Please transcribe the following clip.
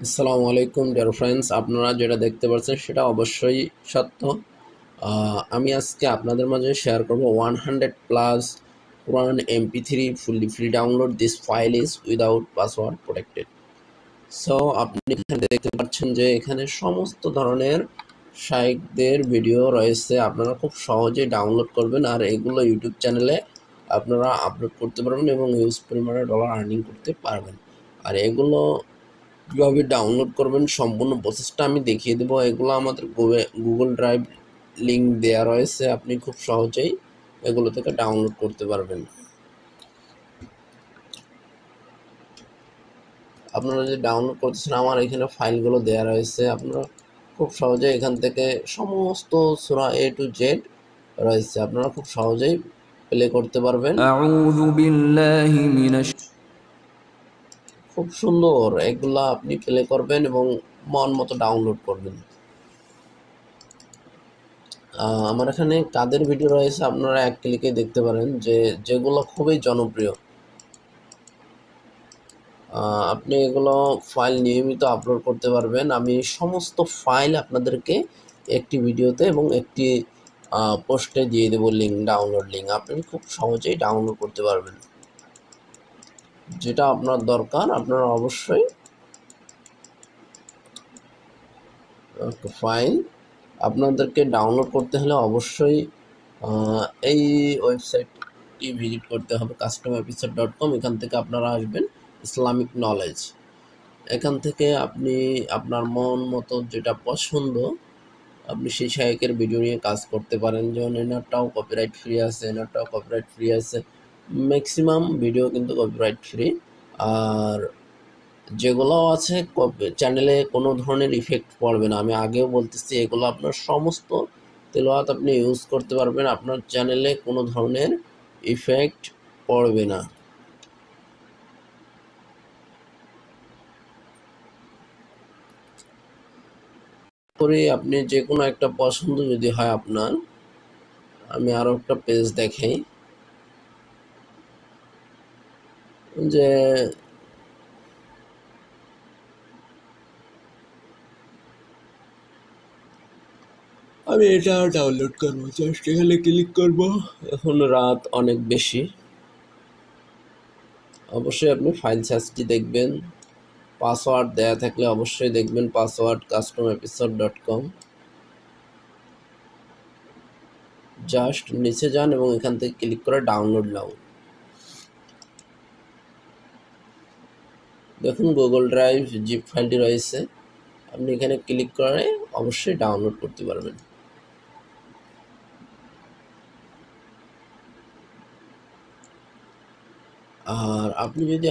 আসসালামু আলাইকুম dear friends, আপনারা যেটা দেখতে পাচ্ছেন সেটা অবশ্যই সত্য। আমি আজকে আপনাদের মাঝে শেয়ার করব 100+ কোরআন MP3 fully free download. This file is without password protected. So আপনি এখানে দেখতে পাচ্ছেন যে এখানে সমস্ত ধরনের শাইখদের ভিডিও রয়েছে, আপনারা খুব সহজেই ডাউনলোড করবেন আর এগুলো ইউটিউব চ্যানেলে আপনারা আপলোড করতে পারবেন এবং হিউজ পরিমাণে ডলার আর্নিং করতে পারবেন। আর এগুলো কীভাবে ডাউনলোড করবেন সম্পূর্ণ প্রসেসটা আমি দেখিয়ে দেবো। এগুলো আমাদের গুগল ড্রাইভ লিঙ্ক দেওয়া রয়েছে, আপনি খুব সহজেই এগুলো থেকে ডাউনলোড করতে পারবেন। আপনারা যে ডাউনলোড করতেছেন, আমার এখানে ফাইলগুলো দেওয়া রয়েছে, আপনারা খুব সহজে এখান থেকে সমস্ত সূরা A to Z রয়েছে, আপনারা খুব সহজেই প্লে করতে পারবেন। আউযু বিল্লাহি মিনাশ খুব সুন্দর এগুলা আপনি প্লে করবেন এবং মন মতো ডাউনলোড করবেন। আমার এখানে কাদের ভিডিও রয়েছে আপনারা এক ক্লিকে দেখতে পারেন, যেগুলো খুবই জনপ্রিয়। আপনি এগুলো ফাইল নিয়মিত আপলোড করতে পারবেন। আমি সমস্ত ফাইল আপনাদেরকে একটি ভিডিওতে এবং একটি পোস্টে দিয়ে দেবো লিঙ্ক, ডাউনলোড লিঙ্ক। আপনি খুব সহজেই ডাউনলোড করতে পারবেন। যেটা আপনার দরকার আপনারা অবশ্যই ফাইল আপনাদেরকে ডাউনলোড করতে হলে অবশ্যই এই ওয়েবসাইটটি ভিজিট করতে হবে, customerepisode.com। এখান থেকে আপনারা আসবেন ইসলামিক নলেজ। এখান থেকে আপনি আপনার মন মতো যেটা পছন্দ আপনি সেই শাইখের ভিডিও নিয়ে কাজ করতে পারেন। যেমন এনারটাও কপিরাইট ফ্রি আছে, এনারটাও কপিরাইট ফ্রি আছে, ম্যাক্সিমাম ভিডিও কিন্তু কপিরাইট ফ্রি। আর যেগুলো আছে চ্যানেলে কোনো ধরনের ইফেক্ট পড়বে না। আমি আগেও বলতেছি, এগুলো আপনার সমস্ত তেলাওয়াত আপনি ইউজ করতে পারবেন, আপনার চ্যানেলে কোনো ধরনের ইফেক্ট পড়বে না। করে আপনি যে কোনো একটা পছন্দ যদি হয় আপনার, আমি আরও একটা পেজ দেখাই যে আমি এটা ডাউনলোড করবো, জাস্ট এখানে ক্লিক করব। এখন রাত অনেক বেশি, অবশ্যই আপনি ফাইল সার্চটি দেখবেন। পাসওয়ার্ড দেয়া থাকলে অবশ্যই দেখবেন, পাসওয়ার্ড customerepisode.com। জাস্ট নিচে যান এবং এখান থেকে ক্লিক করে ডাউনলোড নাও। দেখুন গুগল ড্রাইভ জিপ ফাইলটি রয়েছে, আপনি এখানে ক্লিক করে অবশ্যই ডাউনলোড করতে পারবেন। আর আপনি যদি